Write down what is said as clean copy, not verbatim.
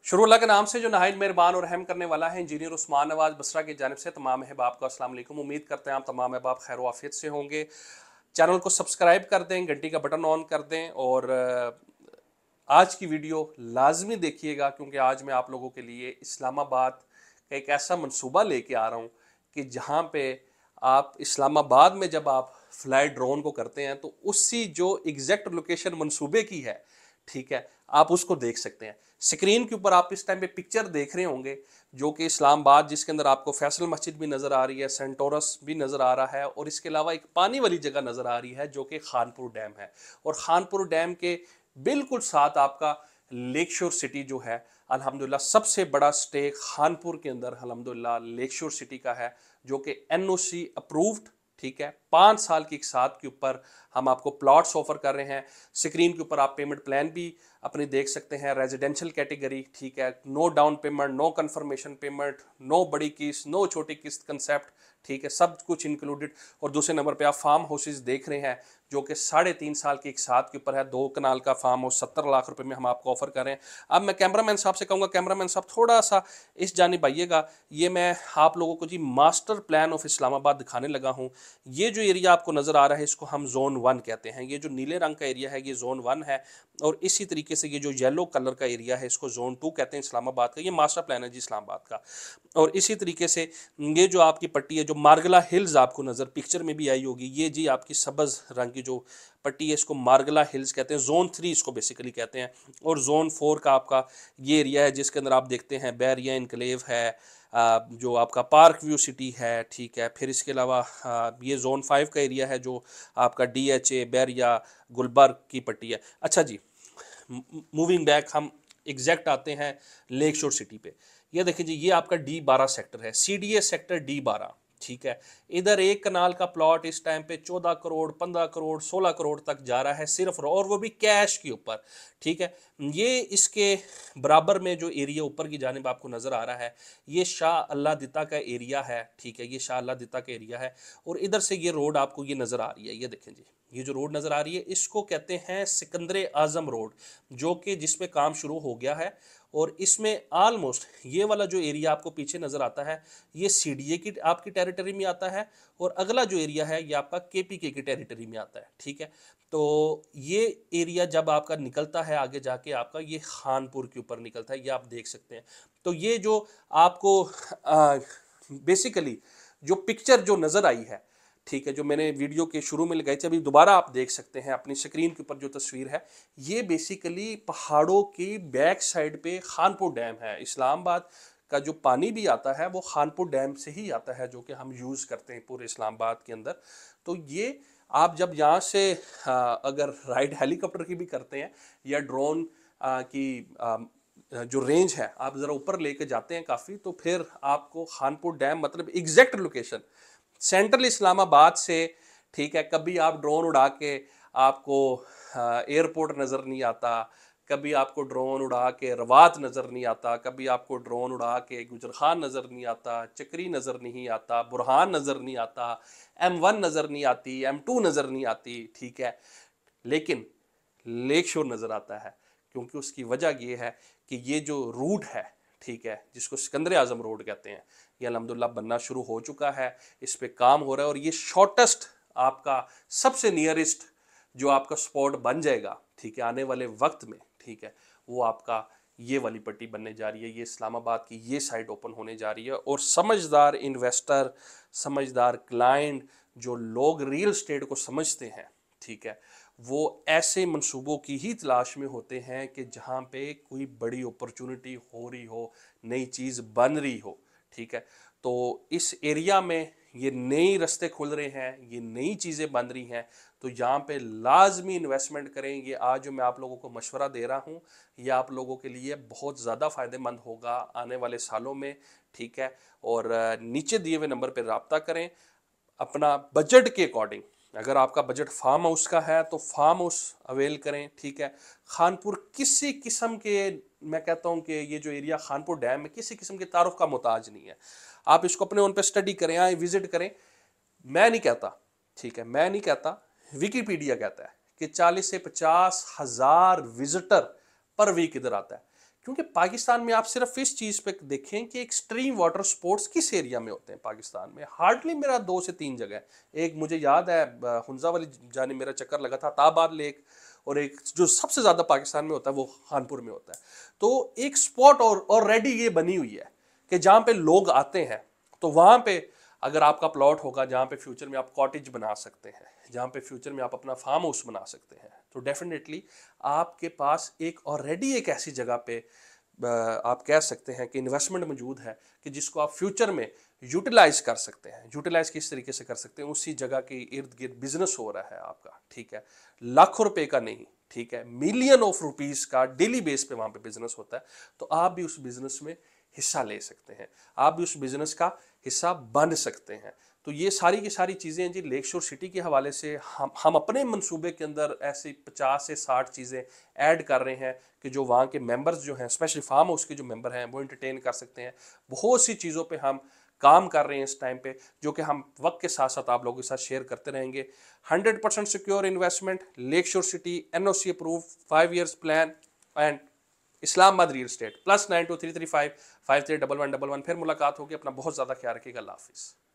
शुरू अल्लाह के नाम से जो नहायत मेहरबान और रहम करने वाला है। इंजीनियर उस्मान नवाज बसरा की जानिब से तमाम अहबाब को अस्सलाम वालेकुम। उम्मीद करते हैं आप तमाम अहबाब खैर वाफियत से होंगे। चैनल को सब्सक्राइब कर दें, घंटी का बटन ऑन कर दें और आज की वीडियो लाजमी देखिएगा क्योंकि आज मैं आप लोगों के लिए इस्लामाबाद का एक ऐसा मंसूबा लेके आ रहा हूँ कि जहाँ पे आप इस्लामाबाद में जब आप फ्लाई ड्रोन को करते हैं तो उसी जो एग्जैक्ट लोकेशन मंसूबे की है, ठीक है, आप उसको देख सकते हैं। स्क्रीन के ऊपर आप इस टाइम पे पिक्चर देख रहे होंगे जो कि इस्लामाबाद, जिसके अंदर आपको फैसल मस्जिद भी नज़र आ रही है, सेंटोरस भी नज़र आ रहा है और इसके अलावा एक पानी वाली जगह नज़र आ रही है जो कि खानपुर डैम है। और खानपुर डैम के बिल्कुल साथ आपका लेक शोर सिटी जो है, अल्हम्दुलिल्लाह सबसे बड़ा स्टे खानपुर के अंदर अल्हम्दुलिल्लाह लेक शोर सिटी का है जो कि एनओसी अप्रूव्ड, ठीक है, 5 साल की एक साथ के ऊपर हम आपको प्लॉट्स ऑफर कर रहे हैं। स्क्रीन के ऊपर आप पेमेंट प्लान भी अपने देख सकते हैं। रेजिडेंशियल कैटेगरी, ठीक है, no down payment, no confirmation payment, no बड़ी किस्त, नो छोटी किस्त कंसेप्ट, ठीक है, सब कुछ इंक्लूडेड। और दूसरे नंबर पे आप फार्म हाउसेज देख रहे हैं जो कि 3.5 साल की एक साथ के ऊपर है। 2 कनाल का फार्म हाउस 70 लाख रुपए में हम आपको ऑफर कर रहे हैं। अब मैं कैमरामैन साहब से कहूँगा, कैमरामैन साहब थोड़ा सा इस जानिब आइएगा। ये मैं आप लोगों को जी मास्टर प्लान ऑफ इस्लामाबाद दिखाने लगा हूँ। ये जो एरिया आपको नज़र आ रहा है इसको हम जोन 1 कहते हैं। ये जो नीले रंग का एरिया है ये जोन 1 है और इसी तरीके से ये जो येलो कलर का एरिया है इसको जोन 2 कहते हैं इस्लामाबाद का। ये मास्टर प्लान है जी इस्लामाबाद का। और इसी तरीके से ये जो आपकी पट्टी है, जो मार्गला हिल्स आपको नज़र पिक्चर में भी आई होगी, ये जी आपकी सब्ज़ रंग की जो पट्टी है इसको मार्गला हिल्स कहते हैं। जोन 3 इसको बेसिकली कहते हैं। और जोन 4 का आपका ये एरिया है जिसके अंदर आप देखते हैं बैरिया इनक्लेव है, जो आपका पार्क व्यू सिटी है, ठीक है। फिर इसके अलावा ये जोन 5 का एरिया है जो आपका DHA बैरिया गुलबर्ग की पट्टी है। अच्छा जी, मूविंग बैक हम एग्जैक्ट आते हैं लेक शोर सिटी पे। ये देखिए जी, ये आपका D12 सेक्टर है, CDA सेक्टर D12, ठीक है। इधर 1 कनाल का प्लॉट इस टाइम पे 14 करोड़, 15 करोड़, 16 करोड़ तक जा रहा है सिर्फ, और वो भी कैश के ऊपर, ठीक है। ये इसके बराबर में जो एरिया ऊपर की जानिब आपको नज़र आ रहा है ये शाह अल्लाह दिता का एरिया है, ठीक है। ये शाह अल्लाह दिता का एरिया है और इधर से ये रोड आपको ये नज़र आ रही है। ये देखें जी, ये जो रोड नज़र आ रही है इसको कहते हैं सिकंदर आजम रोड, जो कि जिस पे काम शुरू हो गया है। और इसमें ऑलमोस्ट ये वाला जो एरिया आपको पीछे नज़र आता है ये CDA की आपकी टेरिटरी में आता है और अगला जो एरिया है ये आपका KPK की टेरिटरी में आता है, ठीक है। तो ये एरिया जब आपका निकलता है आगे जाके आपका ये खानपुर के ऊपर निकलता है, ये आप देख सकते हैं। तो ये जो आपको बेसिकली जो पिक्चर जो नज़र आई है, ठीक है, जो मैंने वीडियो के शुरू में लगाई थी, अभी दोबारा आप देख सकते हैं अपनी स्क्रीन के ऊपर जो तस्वीर है, ये बेसिकली पहाड़ों की बैक साइड पे खानपुर डैम है। इस्लामाबाद का जो पानी भी आता है वो खानपुर डैम से ही आता है जो कि हम यूज़ करते हैं पूरे इस्लामाबाद के अंदर। तो ये आप जब यहाँ से अगर राइड हेलीकॉप्टर की भी करते हैं या ड्रोन की जो रेंज है आप ज़रा ऊपर लेके जाते हैं काफ़ी, तो फिर आपको खानपुर डैम मतलब एग्जैक्ट लोकेशन सेंट्रल इस्लामाबाद से, ठीक है, कभी आप ड्रोन उड़ा के आपको एयरपोर्ट नज़र नहीं आता, कभी आपको ड्रोन उड़ा के रवात नज़र नहीं आता, कभी आपको ड्रोन उड़ा के गुजर खान नज़र नहीं आता, चक्री नज़र नहीं आता, बुरहान नज़र नहीं आता, M1 नज़र नहीं आती, M2 नज़र नहीं आती, ठीक है। लेकिन लेक शोर नज़र आता है क्योंकि उसकी वजह ये है कि ये जो रूट है, ठीक है, जिसको सिकंदर आजम रोड कहते हैं, ये अल्हम्दुलिल्लाह बनना शुरू हो चुका है, इस पे काम हो रहा है और ये शॉर्टेस्ट आपका सबसे नियरेस्ट जो आपका स्पॉट बन जाएगा, ठीक है, आने वाले वक्त में, ठीक है, वो आपका ये वाली पट्टी बनने जा रही है। ये इस्लामाबाद की ये साइड ओपन होने जा रही है और समझदार इन्वेस्टर, समझदार क्लाइंट, जो लोग रियल स्टेट को समझते हैं, ठीक है, वो ऐसे मंसूबों की ही तलाश में होते हैं कि जहाँ पे कोई बड़ी अपॉर्चुनिटी हो रही हो, नई चीज़ बन रही हो, ठीक है। तो इस एरिया में ये नए रास्ते खुल रहे हैं, ये नई चीज़ें बन रही हैं, तो यहाँ पे लाजमी इन्वेस्टमेंट करें। ये आज जो मैं आप लोगों को मशवरा दे रहा हूँ ये आप लोगों के लिए बहुत ज़्यादा फ़ायदेमंद होगा आने वाले सालों में, ठीक है। और नीचे दिए हुए नंबर पर रब्ता करें अपना बजट के अकॉर्डिंग। अगर आपका बजट फार्म हाउस का है तो फार्म हाउस अवेल करें, ठीक है। खानपुर किसी किस्म के, मैं कहता हूं कि ये जो एरिया खानपुर डैम है किसी किस्म के तारुफ का मोहताज नहीं है। आप इसको अपने उन पे स्टडी करें, आए विजिट करें। मैं नहीं कहता, ठीक है, मैं नहीं कहता, विकीपीडिया कहता है कि 40 से 50 हज़ार विजिटर पर वीक इधर आता है। क्योंकि पाकिस्तान में आप सिर्फ इस चीज़ पे देखें कि एक्सट्रीम वाटर स्पोर्ट्स किस एरिया में होते हैं पाकिस्तान में, हार्डली मेरा 2 से 3 जगह है। एक मुझे याद है हुंजा वाली जाने मेरा चक्कर लगा था, ताबाद लेक, और एक जो सबसे ज़्यादा पाकिस्तान में होता है वो खानपुर में होता है। तो एक स्पॉट और ऑलरेडी ये बनी हुई है कि जहाँ पे लोग आते हैं, तो वहाँ पे अगर आपका प्लॉट होगा जहाँ पे फ्यूचर में आप कॉटेज बना सकते हैं, जहाँ पे फ्यूचर में आप अपना फार्म हाउस बना सकते हैं, तो डेफिनेटली आपके पास एक ऑलरेडी एक ऐसी जगह पे आप कह सकते हैं कि इन्वेस्टमेंट मौजूद है कि जिसको आप फ्यूचर में यूटिलाइज कर सकते हैं। यूटिलाइज किस तरीके से कर सकते हैं, उसी जगह के इर्द गिर्द बिजनेस हो रहा है आपका, ठीक है, लाखों रुपए का नहीं, ठीक है, मिलियन ऑफ रुपीस का डेली बेस पे वहां पे बिजनेस होता है। तो आप भी उस बिजनेस में हिस्सा ले सकते हैं, आप भी उस बिजनेस का हिस्सा बन सकते हैं। तो ये सारी की सारी चीज़ें जी लेक शोर सिटी के हवाले से हम अपने मंसूबे के अंदर ऐसे 50 से 60 चीज़ें ऐड कर रहे हैं कि जो वहाँ के मेंबर्स जो हैं, स्पेशली फार्म हाउस के जो मेंबर हैं, वो एंटरटेन कर सकते हैं। बहुत सी चीज़ों पे हम काम कर रहे हैं इस टाइम पे, जो कि हम वक्त के साथ साथ आप लोगों के साथ शेयर करते रहेंगे। 100% सिक्योर इन्वेस्टमेंट, लेक शोर city, NOC approve, 5 years plan and Islamabad real estate. +92 335 531111। फिर मुलाकात होगी। अपना बहुत ज़्यादा ख्याल रखिएगा। अल्लाह हाफिज़।